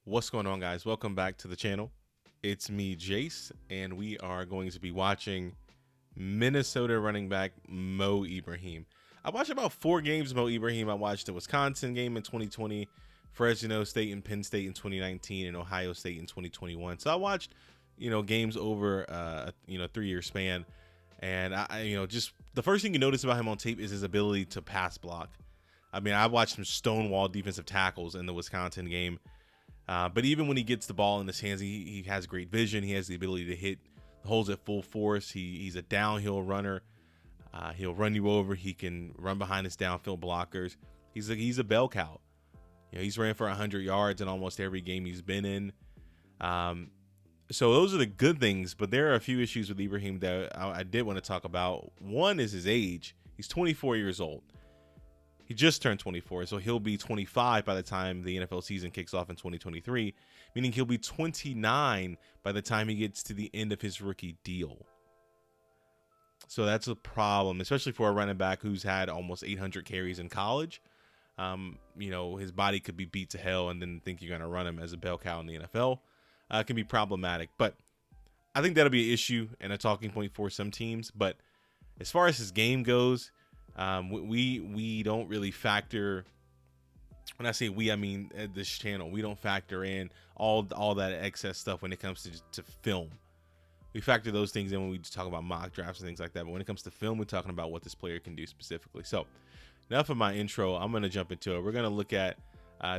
What's going on, guys? Welcome back to the channel. It's me, Jace, and we are going to be watching Minnesota running back Mo Ibrahim. I watched about 4 games of Mo Ibrahim. I watched the Wisconsin game in 2020, Fresno State and Penn State in 2019, and Ohio State in 2021. So I watched, games over a 3-year span, and just the first thing you notice about him on tape is his ability to pass block. I mean, I watched some stonewall defensive tackles in the Wisconsin game. But even when he gets the ball in his hands, he has great vision. He has the ability to hit the holes at full force. He's a downhill runner. He'll run you over. He can run behind his downfield blockers. He's a bell cow. He's ran for 100 yards in almost every game he's been in. So those are the good things, but there are a few issues with Ibrahim that I did want to talk about. One is his age. He's 24 years old. He just turned 24, so he'll be 25 by the time the NFL season kicks off in 2023, meaning he'll be 29 by the time he gets to the end of his rookie deal. So that's a problem, especially for a running back who's had almost 800 carries in college. His body could be beat to hell, and then think you're going to run him as a bell cow in the NFL. It can be problematic, but I think that'll be an issue and a talking point for some teams. But as far as his game goes, we don't really factor. When I say we, I mean at this channel, we don't factor in all that excess stuff when it comes to film. We factor those things in when we just talk about mock drafts and things like that. But when it comes to film, we're talking about what this player can do specifically. So enough of my intro. I'm going to jump into it. We're going to look at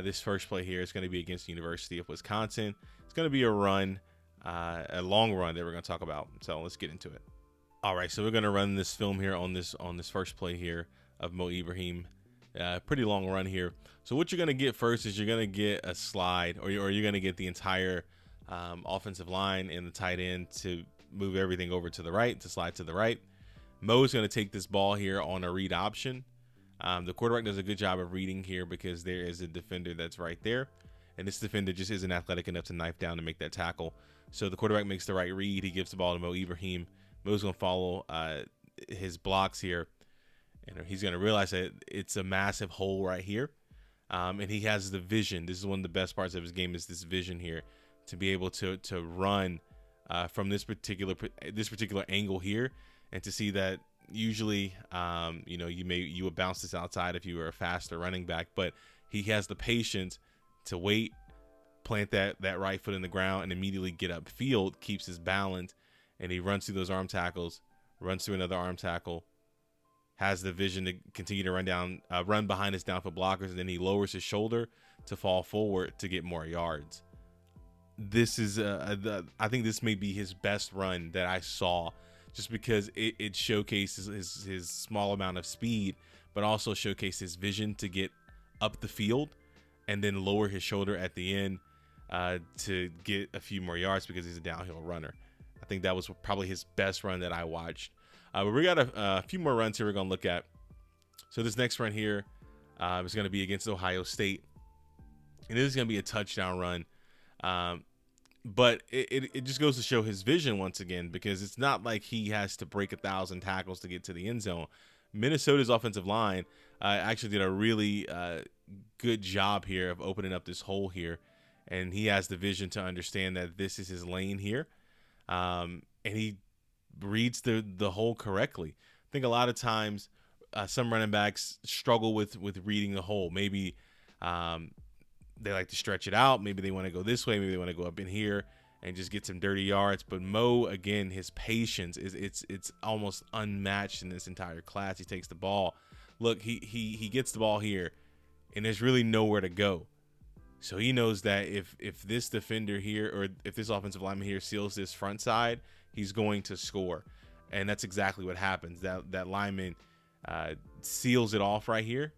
this first play here. It's going to be against the University of Wisconsin. It's going to be a run, a long run that we're going to talk about. So let's get into it. All right, so we're going to run this film here on this first play here of Mo Ibrahim. Pretty long run here. So what you're going to get first is you're going to get a slide, or you're going to get the entire offensive line and the tight end to move everything over to the right, to slide to the right. Mo is going to take this ball here on a read option. The quarterback does a good job of reading here because there is a defender that's right there. And this defender just isn't athletic enough to knife down to make that tackle. So the quarterback makes the right read. He gives the ball to Mo Ibrahim. Mo's going to follow his blocks here, and he's going to realize that it's a massive hole right here, and he has the vision. This is one of the best parts of his game, is this vision here, to be able to run from this particular angle here, and to see that usually you would bounce this outside if you were a faster running back, but he has the patience to wait, plant that right foot in the ground, and immediately get upfield, keeps his balance. And he runs through those arm tackles, runs through another arm tackle, has the vision to continue to run behind his downfield blockers, and then he lowers his shoulder to fall forward to get more yards. This is, I think this may be his best run that I saw, just because it showcases his small amount of speed, but also showcases his vision to get up the field and then lower his shoulder at the end to get a few more yards because he's a downhill runner. I think that was probably his best run that I watched. But we got a few more runs here we're going to look at. So this next run here is going to be against Ohio State. And this is going to be a touchdown run. But it just goes to show his vision once again, because it's not like he has to break 1,000 tackles to get to the end zone. Minnesota's offensive line actually did a really good job here of opening up this hole here. And he has the vision to understand that this is his lane here. And he reads the hole correctly. I think a lot of times some running backs struggle with reading the hole. Maybe they like to stretch it out. Maybe they want to go this way. Maybe they want to go up in here and just get some dirty yards. But Mo, again, his patience it's almost unmatched in this entire class. He takes the ball. Look, he gets the ball here, and there's really nowhere to go. So he knows that if this defender here, or if this offensive lineman here seals this front side, he's going to score. And that's exactly what happens. That lineman seals it off right here,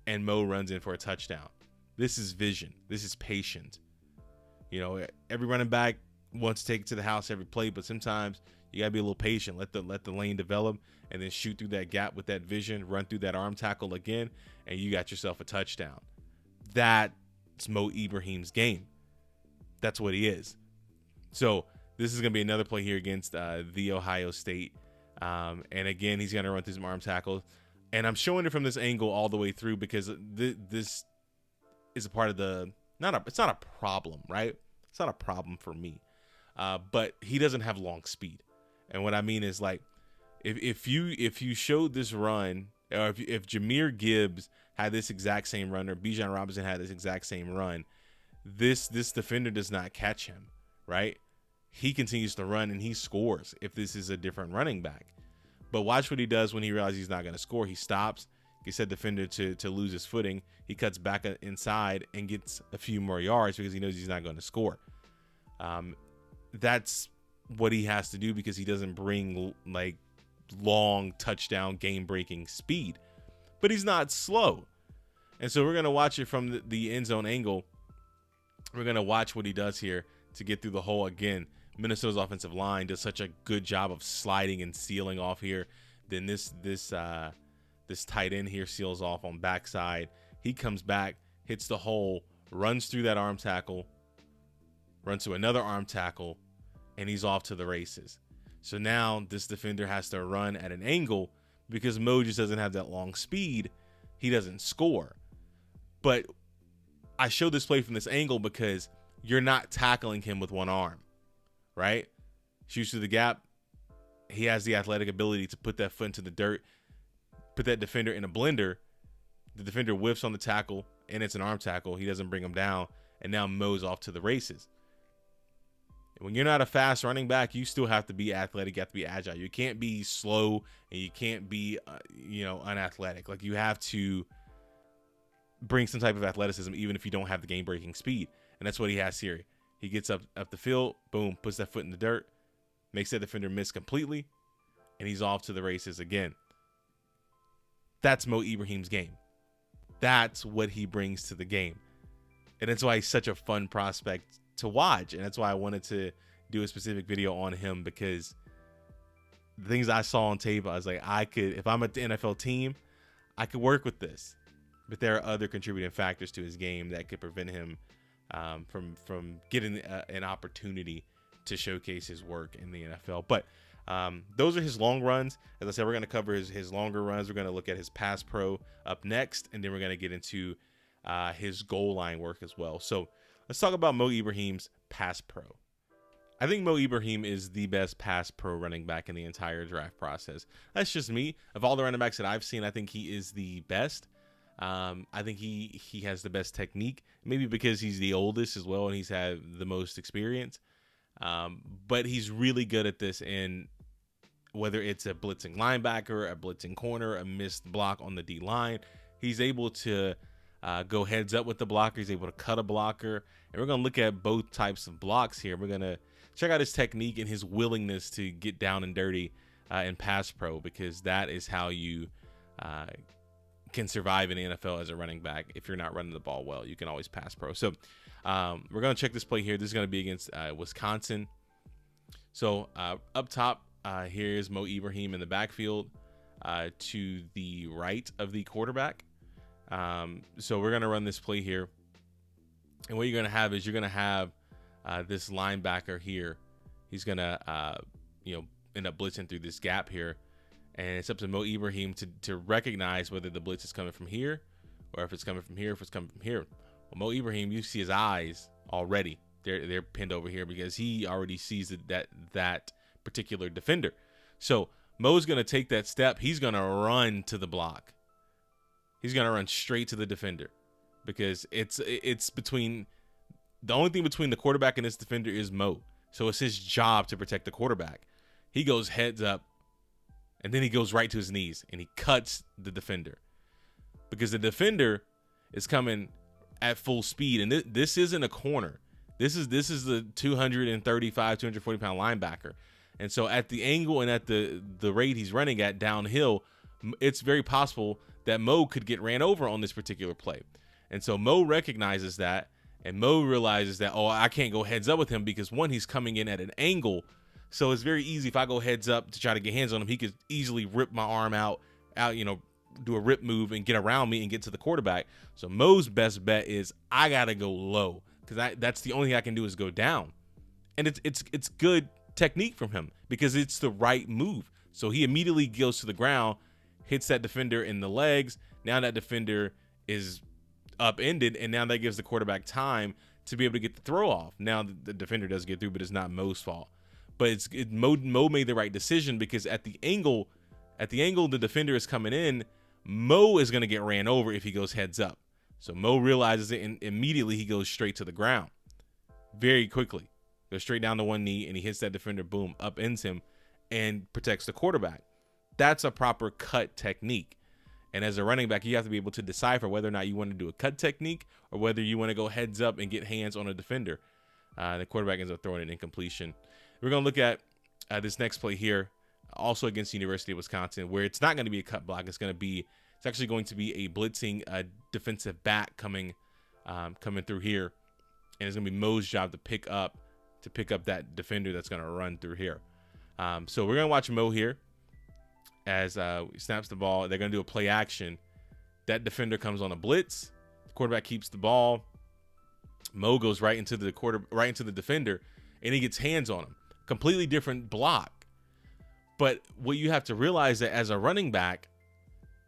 and Mo runs in for a touchdown. This is vision. This is patience. Every running back wants to take it to the house every play, but sometimes you got to be a little patient. Let the lane develop, and then shoot through that gap with that vision, run through that arm tackle again, and you got yourself a touchdown. That's Mo Ibrahim's game. That's what he is. So this is going to be another play here against the Ohio State. And again, he's going to run through some arm tackles. And I'm showing it from this angle all the way through because this is a part of the it's not a problem, right? It's not a problem for me. But he doesn't have long speed. And what I mean is, like, if you showed this run, or if Jahmyr Gibbs had this exact same run, or Bijan Robinson had this exact same run, this defender does not catch him, right? He continues to run and he scores if this is a different running back. But watch what he does when he realizes he's not going to score. He stops, gets that defender to lose his footing. He cuts back inside and gets a few more yards because he knows he's not going to score. That's what he has to do because he doesn't bring like long touchdown game breaking speed, but he's not slow. And so we're going to watch it from the end zone angle. We're going to watch what he does here to get through the hole. Again, Minnesota's offensive line does such a good job of sliding and sealing off here. Then this tight end here seals off on backside. He comes back, hits the hole, runs through that arm tackle, runs to another arm tackle, and he's off to the races. So now this defender has to run at an angle because Mo just doesn't have that long speed. He doesn't score. But I show this play from this angle because you're not tackling him with one arm, right? Shoots through the gap. He has the athletic ability to put that foot into the dirt, put that defender in a blender. The defender whiffs on the tackle, and it's an arm tackle. He doesn't bring him down, and now Mo's off to the races. When you're not a fast running back, you still have to be athletic. You have to be agile. You can't be slow, and you can't be, unathletic. Like, you have to bring some type of athleticism, even if you don't have the game-breaking speed. And that's what he has here. He gets up the field, boom, puts that foot in the dirt, makes that defender miss completely, and he's off to the races again. That's Mo Ibrahim's game. That's what he brings to the game. And that's why he's such a fun prospect to watch. And that's why I wanted to do a specific video on him, because the things I saw on tape, I was like, if I'm at the NFL team, I could work with this. But there are other contributing factors to his game that could prevent him from getting an opportunity to showcase his work in the NFL. But those are his long runs. As I said, we're going to cover his longer runs. We're going to look at his pass pro up next, and then we're going to get into his goal line work as well. So let's talk about Mo Ibrahim's pass pro. I think Mo Ibrahim is the best pass pro running back in the entire draft process. That's just me. Of all the running backs that I've seen, I think he is the best. I think he has the best technique, maybe because he's the oldest as well and he's had the most experience. But he's really good at this, and whether it's a blitzing linebacker, a blitzing corner, a missed block on the D line, he's able to go heads up with the blocker. He's able to cut a blocker, and we're going to look at both types of blocks here. We're going to check out his technique and his willingness to get down and dirty in pass pro, because that is how you can survive in the NFL as a running back. If you're not running the ball well, you can always pass pro. So we're going to check this play here. This is going to be against Wisconsin. So up top, here's Mo Ibrahim in the backfield to the right of the quarterback. So we're going to run this play here. And what you're going to have is you're going to have this linebacker here. He's going to, end up blitzing through this gap here. And it's up to Mo Ibrahim to recognize whether the blitz is coming from here or if it's coming from here, if it's coming from here. Well, Mo Ibrahim, you see his eyes already. They're pinned over here because he already sees that particular defender. So Mo's going to take that step. He's going to run to the block. He's going to run straight to the defender because it's between the only thing between the quarterback and this defender is Mo. So it's his job to protect the quarterback. He goes heads up. And then he goes right to his knees and he cuts the defender because the defender is coming at full speed. And this isn't a corner. This is the 235, 240 pound linebacker. And so at the angle and at the rate he's running at downhill, it's very possible that Mo could get ran over on this particular play. And so Mo recognizes that, and Mo realizes that, I can't go heads up with him because one, he's coming in at an angle. So it's very easy if I go heads up to try to get hands on him, he could easily rip my arm out, do a rip move and get around me and get to the quarterback. So Mo's best bet is I got to go low because that's the only thing I can do is go down. And it's good technique from him because it's the right move. So he immediately goes to the ground, hits that defender in the legs. Now that defender is upended, and now that gives the quarterback time to be able to get the throw off. Now the defender does get through, but it's not Mo's fault. But Mo made the right decision, because at the angle the defender is coming in, Mo is going to get ran over if he goes heads up. So Mo realizes it, and immediately he goes straight to the ground. Very quickly. Goes straight down to one knee, and he hits that defender, boom, upends him, and protects the quarterback. That's a proper cut technique. And as a running back, you have to be able to decipher whether or not you want to do a cut technique or whether you want to go heads up and get hands on a defender. The quarterback ends up throwing an incompletion. We're going to look at this next play here, also against the University of Wisconsin, where it's not going to be a cut block. It's actually going to be a blitzing defensive back coming through here, and it's going to be Mo's job to pick up that defender that's going to run through here. So we're going to watch Mo here as he snaps the ball. They're going to do a play action. That defender comes on a blitz. The quarterback keeps the ball. Mo goes right into the defender, and he gets hands on him. Completely different block. But what you have to realize that as a running back,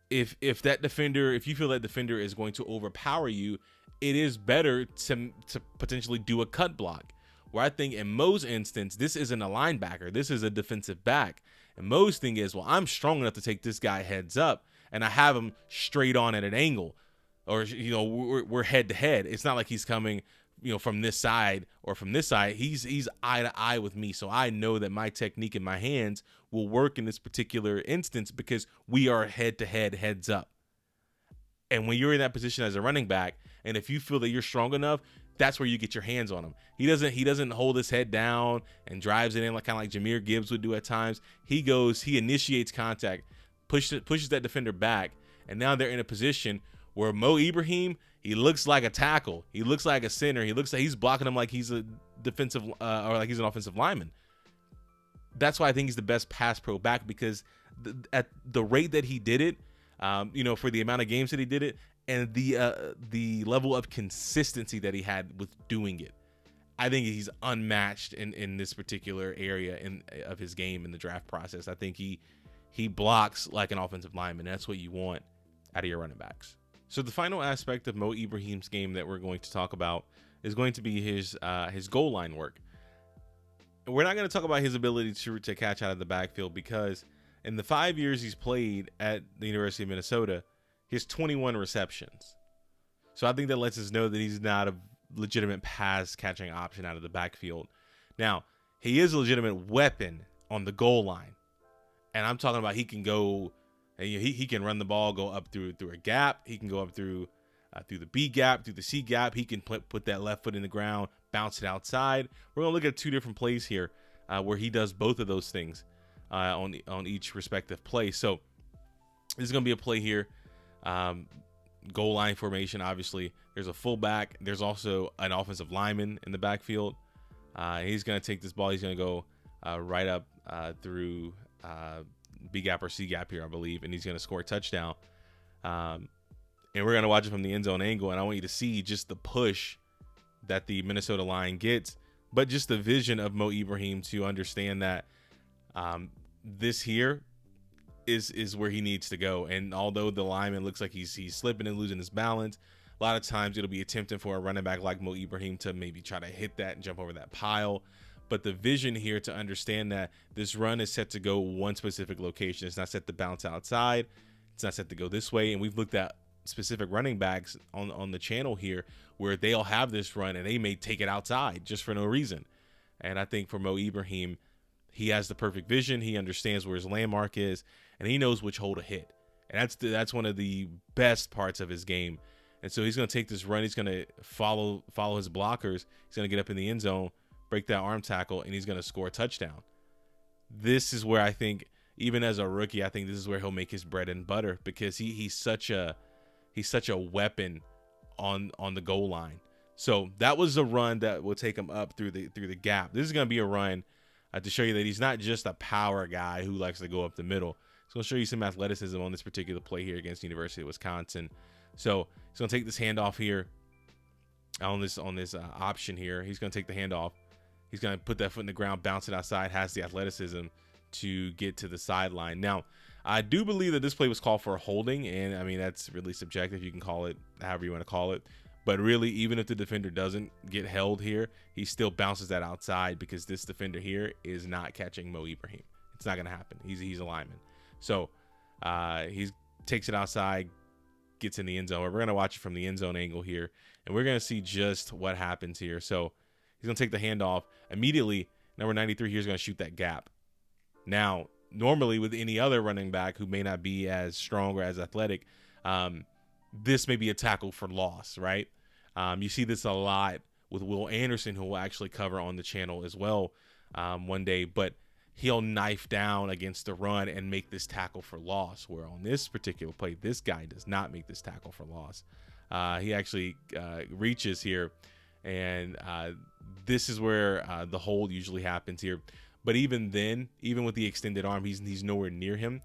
if you feel that defender is going to overpower you, it is better to potentially do a cut block. Where I think in Mo's instance, this isn't a linebacker, this is a defensive back. And Mo's thing is, well, I'm strong enough to take this guy heads up, and I have him straight on at an angle, or we're head to head. It's not like he's coming from this side or from this side. He's eye to eye with me, so I know that my technique in my hands will work in this particular instance because we are head to head, heads up. And when you're in that position as a running back, and if you feel that you're strong enough, that's where you get your hands on him. He doesn't hold his head down and drives it in kind of like Jahmyr Gibbs would do at times. He initiates contact, pushes that defender back, and now they're in a position where Mo Ibrahim, he looks like a tackle. He looks like a center. He looks like he's blocking him like he's a defensive or like he's an offensive lineman. That's why I think he's the best pass pro back, because at the rate that he did it, for the amount of games that he did it, and the level of consistency that he had with doing it, I think he's unmatched in this particular area of his game in the draft process. I think he blocks like an offensive lineman. That's what you want out of your running backs. So the final aspect of Mo Ibrahim's game that we're going to talk about is going to be his goal line work. We're not going to talk about his ability to catch out of the backfield, because in the 5 years he's played at the University of Minnesota, he has 21 receptions. So I think that lets us know that he's not a legitimate pass catching option out of the backfield. Now, he is a legitimate weapon on the goal line. And I'm talking about he can go, he can run the ball, go up through a gap. He can go up through the B gap, through the C gap. He can put that left foot in the ground, bounce it outside. We're going to look at two different plays here where he does both of those things on each respective play. So this is going to be a play here. Goal line formation, obviously. There's a fullback. There's also an offensive lineman in the backfield. He's going to take this ball. He's going to go right up through B gap or C gap here, I believe, and he's going to score a touchdown. And we're going to watch it from the end zone angle, and I want you to see just the push that the Minnesota line gets, but just the vision of Mo Ibrahim to understand that this here is where he needs to go. And although the lineman looks like he's slipping and losing his balance, a lot of times it'll be attempting for a running back like Mo Ibrahim to maybe try to hit that and jump over that pile. But the vision here to understand that this run is set to go one specific location. It's not set to bounce outside. It's not set to go this way. And we've looked at specific running backs on the channel here where they'll have this run and they may take it outside just for no reason. And I think for Mo Ibrahim, he has the perfect vision. He understands where his landmark is, and he knows which hole to hit. And that's one of the best parts of his game. And so he's going to take this run. He's going to follow his blockers. He's going to get up in the end zone, break that arm tackle, and he's going to score a touchdown. This is where I think, even as a rookie, I think this is where he'll make his bread and butter, because he's such a weapon on the goal line. So that was a run that will take him up through the gap. This is going to be a run to show you that he's not just a power guy who likes to go up the middle. It's going to show you some athleticism on this particular play here against the University of Wisconsin. So he's going to take this handoff here on this option here. He's going to take the handoff. He's going to put that foot in the ground, bounce it outside, has the athleticism to get to the sideline. Now, I do believe that this play was called for a holding, and I mean, that's really subjective. You can call it however you want to call it. But really, even if the defender doesn't get held here, he still bounces that outside because this defender here is not catching Mo Ibrahim. It's not going to happen. He's a lineman. So he takes it outside, gets in the end zone. We're going to watch it from the end zone angle here, and we're going to see just what happens here. So he's going to take the handoff. Immediately, number 93 here is going to shoot that gap. Now, normally with any other running back who may not be as strong or as athletic, this may be a tackle for loss, right? You see this a lot with Will Anderson, who will actually cover on the channel as well one day, but he'll knife down against the run and make this tackle for loss, where on this particular play, this guy does not make this tackle for loss. He actually reaches here, and this is where the hold usually happens here. But even then, even with the extended arm, he's nowhere near him.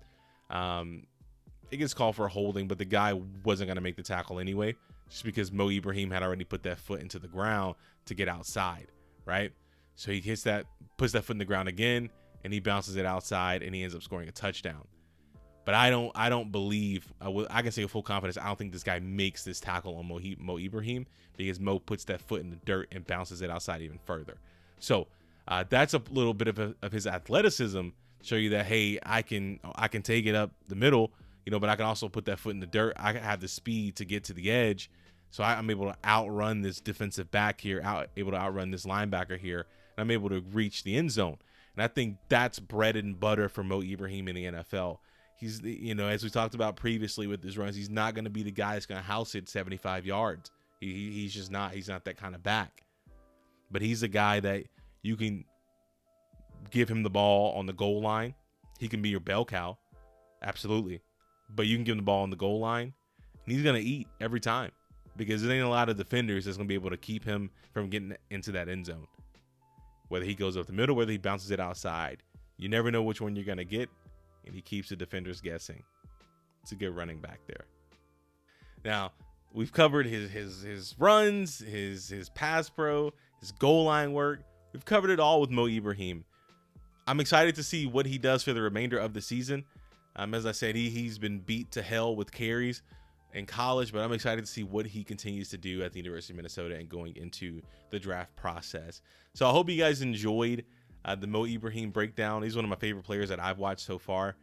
It gets called for a holding, but the guy wasn't going to make the tackle anyway, just because Mo Ibrahim had already put that foot into the ground to get outside, right? So he puts that foot in the ground again, and he bounces it outside, and he ends up scoring a touchdown. But I don't believe, I can say with full confidence, I don't think this guy makes this tackle on Mo Ibrahim, because Mo puts that foot in the dirt and bounces it outside even further. So that's a little bit of his athleticism, show you that, hey, I can take it up the middle, but I can also put that foot in the dirt. I have the speed to get to the edge, so I'm able to outrun this defensive back here, able to outrun this linebacker here, and I'm able to reach the end zone. And I think that's bread and butter for Mo Ibrahim in the NFL. He's, as we talked about previously with his runs, he's not going to be the guy that's going to house it 75 yards. He's just not. He's not that kind of back. But he's a guy that you can give him the ball on the goal line. He can be your bell cow, absolutely. But you can give him the ball on the goal line, and he's going to eat every time, because there ain't a lot of defenders that's going to be able to keep him from getting into that end zone. Whether he goes up the middle, whether he bounces it outside, you never know which one you're going to get, and he keeps the defenders guessing. It's a good running back there. Now, we've covered his runs, his pass pro, his goal line work. We've covered it all with Mo Ibrahim. I'm excited to see what he does for the remainder of the season. As I said, he's been beat to hell with carries in college, but I'm excited to see what he continues to do at the University of Minnesota and going into the draft process. So I hope you guys enjoyed the Mo Ibrahim breakdown. He's one of my favorite players that I've watched so far.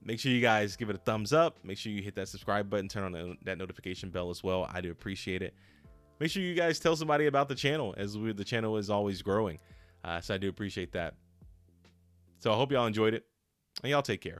Make sure you guys give it a thumbs up. Make sure you hit that subscribe button, turn on that notification bell as well. I do appreciate it. Make sure you guys tell somebody about the channel, as the channel is always growing. So I do appreciate that. So I hope y'all enjoyed it, and y'all take care.